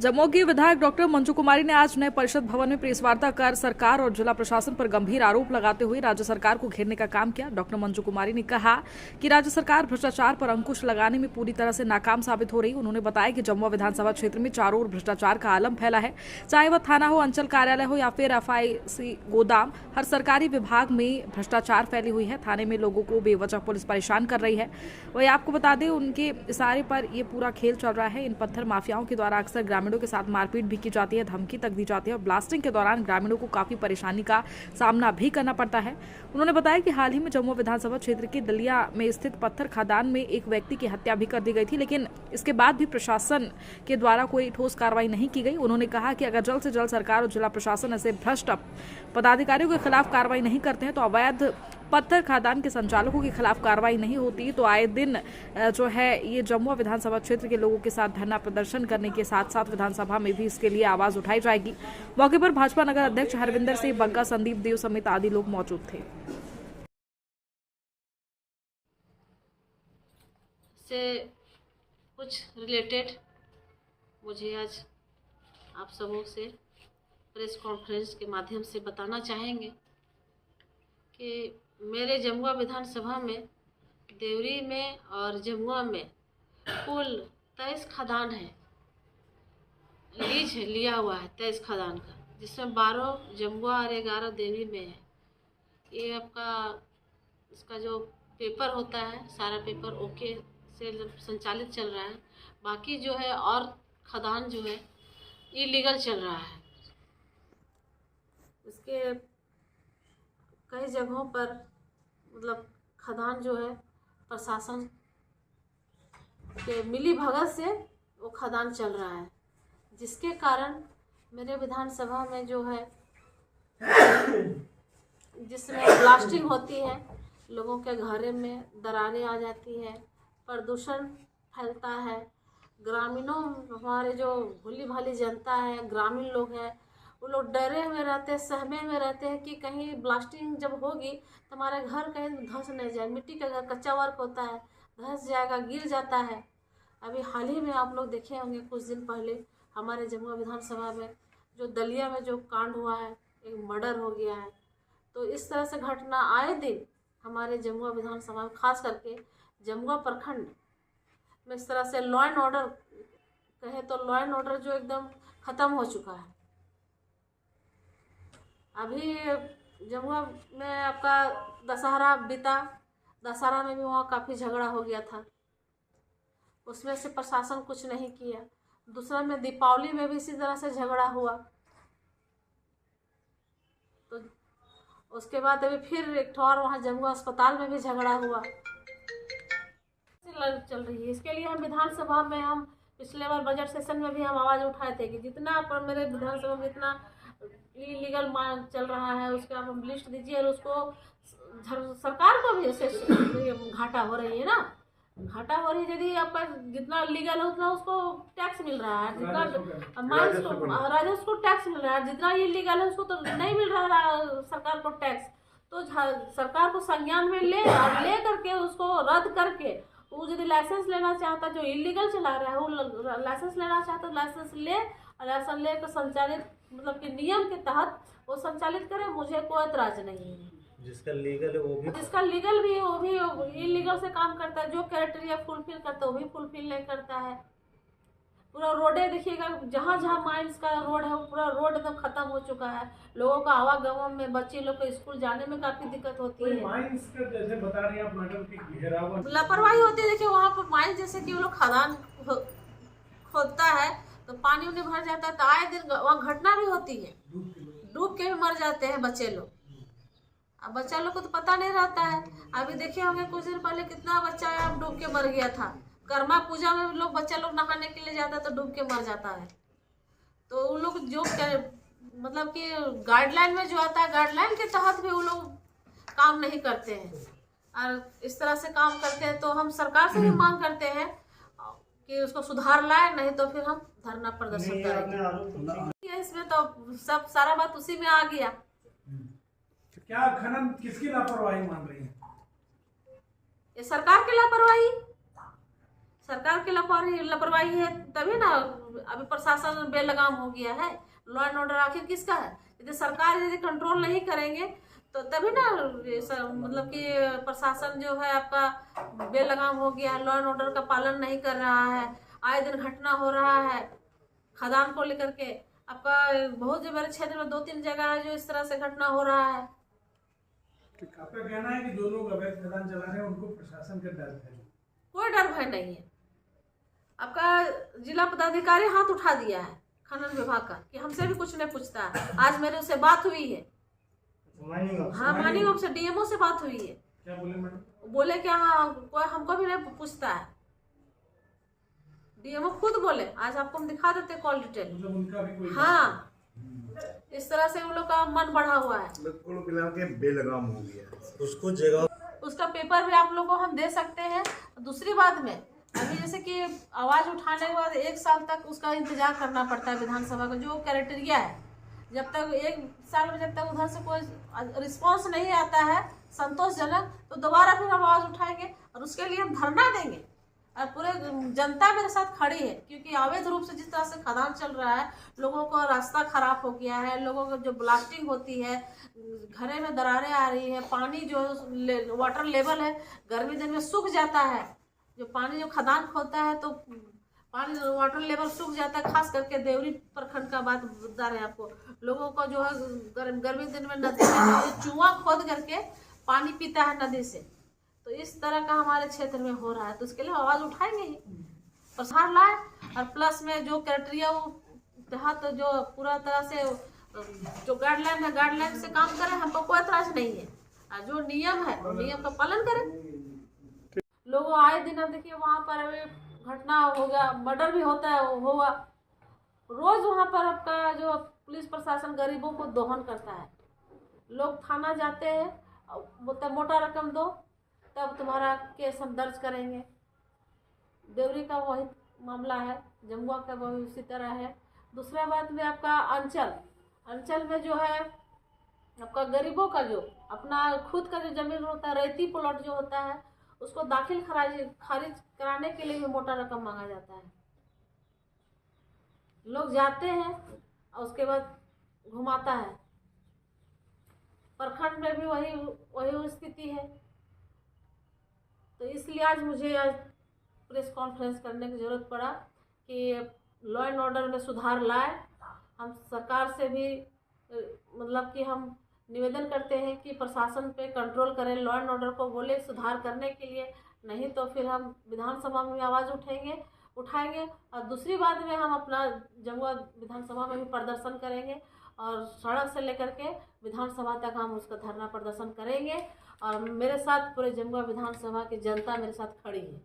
जम्मू की विधायक डॉक्टर मंजू कुमारी ने आज नए परिषद भवन में प्रेस वार्ता कर सरकार और जिला प्रशासन पर गंभीर आरोप लगाते हुए राज्य सरकार को घेरने का काम किया। डॉक्टर मंजू कुमारी ने कहा कि राज्य सरकार भ्रष्टाचार पर अंकुश लगाने में पूरी तरह से नाकाम साबित हो रही। उन्होंने बताया कि जम्मू विधानसभा क्षेत्र में चारों ओर भ्रष्टाचार का आलम फैला है, चाहे वह थाना हो, अंचल कार्यालय हो या फिर FIC गोदाम। हर सरकारी विभाग में भ्रष्टाचार फैली हुई है। थाने में लोगों को बेवजह पुलिस परेशान कर रही है। वही आपको बता दें, उनके इशारे पर ये पूरा खेल चल रहा है। इन पत्थर माफियाओं के द्वारा अक्सर ग्रामीणों के साथ मारपीट भी की जाती है, धमकी तक दी जाती है और ब्लास्टिंग के दौरान ग्रामीणों को काफी परेशानी का सामना भी करना पड़ता है। उन्होंने बताया कि हाल ही में जम्मू विधानसभा क्षेत्र के दलिया में स्थित पत्थर खदान में एक व्यक्ति की हत्या भी कर दी गई थी, लेकिन इसके बाद भी प्रशासन के द्वारा कोई ठोस कार्रवाई नहीं की गई। उन्होंने कहा कि अगर जल्द से जल्द सरकार और जिला प्रशासन ऐसे भ्रष्ट पदाधिकारियों के खिलाफ कार्रवाई नहीं करते हैं तो अवैध पत्थर खदान के संचालकों के खिलाफ कार्रवाई नहीं होती तो आए दिन जो है ये जम्मू विधानसभा क्षेत्र के लोगों के साथ धरना प्रदर्शन करने के साथ साथ विधानसभा में भी इसके लिए आवाज उठाई जाएगी। मौके पर भाजपा नगर अध्यक्ष हरविंदर सिंह बग्गा, संदीप देव समेत आदि लोग मौजूद थे। से कुछ रिलेटेड मुझे आज आप सबों से प्रेस कॉन्फ्रेंस के माध्यम से बताना चाहेंगे कि मेरे जमुआ विधानसभा में देवरी में और जमुआ में कुल 23 खदान है, लीज लिया हुआ है 23 खदान का, जिसमें 12 जमुआ और 11 देवरी में है। ये आपका इसका जो पेपर होता है सारा पेपर ओके से संचालित चल रहा है। बाकी जो है और खदान जो है इलीगल चल रहा है। इसके कई जगहों पर मतलब खदान जो है प्रशासन के मिली भगत से वो खदान चल रहा है, जिसके कारण मेरे विधानसभा में जो है जिसमें ब्लास्टिंग होती है, लोगों के घरों में दरारें आ जाती है, प्रदूषण फैलता है। ग्रामीणों हमारे जो भोली भाली जनता है, ग्रामीण लोग हैं, वो लोग डरे हुए रहते हैं, सहमे में रहते हैं कि कहीं ब्लास्टिंग जब होगी तो हमारे घर कहीं धंस नहीं जाए। मिट्टी का घर, कच्चा वर्क होता है, धंस जाएगा, गिर जाता है। अभी हाल ही में आप लोग देखे होंगे कुछ दिन पहले हमारे जमुआ विधानसभा में जो दलिया में जो कांड हुआ है, एक मर्डर हो गया है। तो इस तरह से घटना आए दिन हमारे जमुआ विधानसभा में, खास करके जमुआ प्रखंड में इस तरह से लॉ एंड ऑर्डर कहे तो लॉ एंड ऑर्डर जो एकदम ख़त्म हो चुका है। अभी जमुआ में आपका दशहरा बीता, दशहरा में भी वहाँ काफ़ी झगड़ा हो गया था, उसमें से प्रशासन कुछ नहीं किया। दूसरा में दीपावली में भी इसी तरह से झगड़ा हुआ। तो उसके बाद अभी फिर एक ठो और वहाँ जमुआ अस्पताल में भी झगड़ा हुआ चल रही है। इसके लिए हम विधानसभा में हम पिछले बार बजट सेशन में भी हम आवाज़ उठाए थे कि जितना पर मेरे विधानसभा में जितना इलीगल माल चल रहा है उसका आप लिस्ट दीजिए और उसको सरकार को भी ऐसे घाटा हो रही है ना, घाटा हो रही है। यदि आपका जितना लीगल है उतना उसको टैक्स मिल रहा है, जितना माइंस को राजस्व को टैक्स मिल रहा है, जितना इलीगल है उसको तो नहीं मिल रहा है सरकार को टैक्स। तो सरकार को संज्ञान में ले और ले करके उसको रद्द करके वो यदि लाइसेंस लेना चाहता, जो इलीगल चला रहा है वो लाइसेंस लेना चाहता है, लाइसेंस ले और लाइसेंस ले कर संचालित मतलब कि नियम के तहत वो संचालित करे, मुझे कोई एतराज नहीं है। जिसका लीगल है वो भी, जिसका लीगल भी है वो भी इलीगल से काम करता है। जो क्राइटेरिया फुलफिल करता है वो भी फुलफिल नहीं करता है। पूरा रोडे देखिएगा, जहाँ जहाँ माइंस का रोड है वो पूरा रोड एकदम खत्म हो चुका है। लोगों का आवागमन में, बच्चे लोग को स्कूल जाने में काफी दिक्कत होती है। माइंस का जैसे बता रही हैं आप मैडम की घेराव लापरवाही होती है। देखिए वहाँ पर माइंस जैसे कि वो लोग खदान खोदता है तो पानी उन्हें भर जाता है, तो आए दिन वहाँ घटना भी होती है, डूब के भी मर जाते हैं बच्चे लोग। अब बच्चा लोग को तो पता नहीं रहता है। अभी देखे होंगे कुछ दिन पहले कितना बच्चा डूब के मर गया था। कर्मा पूजा में लोग बच्चा लोग नहाने के लिए जाता है तो डूब के मर जाता है। तो वो लोग जो मतलब कि गाइडलाइन में जो आता है, गाइडलाइन के तहत भी वो लोग काम नहीं करते हैं और इस तरह से काम करते हैं। तो हम सरकार से भी मांग करते हैं कि उसको सुधार लाए, नहीं तो फिर हम धरना प्रदर्शन करेंगे। इसमें तो सब सारा बात उसी में आ गया। क्या खनन किसकी लापरवाही मान रही है? ये सरकार की लापरवाही, सरकार की लापरवाही है, तभी ना अभी प्रशासन बेलगाम हो गया है। लॉ एंड ऑर्डर आखिर किसका है? यदि सरकार यदि कंट्रोल नहीं करेंगे तो तभी ना मतलब कि प्रशासन जो है आपका बेलगाम हो गया है, लॉ एंड ऑर्डर का पालन नहीं कर रहा है। आए दिन घटना हो रहा है खदान को लेकर के। आपका बहुत जो मेरे क्षेत्र में 2-3 जगह है जो इस तरह से घटना हो रहा है। आपका कहना है कि जो लोग अवैध खदान चला रहे हैं उनको प्रशासन का डर है? कोई डर भय नहीं है। आपका जिला पदाधिकारी हाथ उठा दिया है खनन विभाग का कि हमसे भी कुछ नहीं पूछता है। आज मेरे उससे बात हुई है, हाँ मानिंग ऑफ से डीएमओ से बात हुई है। क्या बोले मैडम? बोले कि हाँ कोई हमको भी नहीं पूछता है। डीएमओ खुद बोले, आज आपको हम दिखा देते कॉल डिटेल। मतलब उनका भी कोई? हाँ, इस तरह से उन लोग का मन बढ़ा हुआ है। कुल मिला के बेलगाम हो गया है। उसको जगह उसका पेपर भी आप लोगों को हम दे सकते हैं। दूसरी बात में अभी जैसे कि आवाज उठाने के बाद 1 साल तक उसका इंतजार करना पड़ता है विधानसभा का, जो क्राइटेरिया है। जब तक 1 साल में जब तक उधर से कोई रिस्पांस नहीं आता है संतोषजनक, तो दोबारा फिर हम आवाज उठाएंगे और उसके लिए हम धरना देंगे। और पूरे जनता मेरे साथ खड़ी है, क्योंकि अवैध रूप से जिस तरह से खदान चल रहा है, लोगों का रास्ता खराब हो गया है, लोगों को जो ब्लास्टिंग होती है, घरे में दरारें आ रही है, पानी जो वाटर लेवल है गर्मी दिन में सूख जाता है। जो पानी जो खदान खोदता है तो पानी वाटर लेवल सूख जाता है। खास करके देवरी प्रखंड का बात बता रहे हैं आपको। लोगों को जो है गर्मी दिन में नदी में चूहा खोद करके पानी पीता है नदी से। तो इस तरह का हमारे क्षेत्र में हो रहा है, तो उसके लिए आवाज उठाएंगे ही, प्रसार लाए। और प्लस में जो क्राइटेरिया वो तहत जो पूरा तरह से जो गाइडलाइन है, गाइडलाइन से काम करें, हमको कोई एतराज नहीं है। और जो नियम है वो नियम का पालन करें। लोगों आए दिन अब देखिए वहाँ पर अभी घटना हो गया, मर्डर भी होता है, हुआ रोज वहाँ पर आपका जो पुलिस प्रशासन गरीबों को दोहन करता है। लोग थाना जाते हैं, बोलते मोटा रकम दो तब तुम्हारा केस हम दर्ज करेंगे। देवरी का वही मामला है, जमुआ का वही उसी तरह है। दूसरा बात में आपका अंचल में जो है आपका गरीबों का जो अपना खुद का जो जमीन होता है, रेती प्लॉट जो होता है, उसको दाखिल खारिज कराने के लिए भी मोटा रकम मांगा जाता है। लोग जाते हैं और उसके बाद घुमाता है। प्रखंड में भी वही स्थिति है। तो इसलिए आज मुझे प्रेस कॉन्फ्रेंस करने की ज़रूरत पड़ा कि लॉ एंड ऑर्डर में सुधार लाए। हम सरकार से भी मतलब कि हम निवेदन करते हैं कि प्रशासन पे कंट्रोल करें, लॉ एंड ऑर्डर को बोले सुधार करने के लिए। नहीं तो फिर हम विधानसभा में भी आवाज़ उठाएंगे। और दूसरी बात में हम अपना जमुआ विधानसभा में भी प्रदर्शन करेंगे और सड़क से लेकर के विधानसभा तक हम उसका धरना प्रदर्शन करेंगे। और मेरे साथ पूरे जमुआ विधानसभा की जनता मेरे साथ खड़ी है।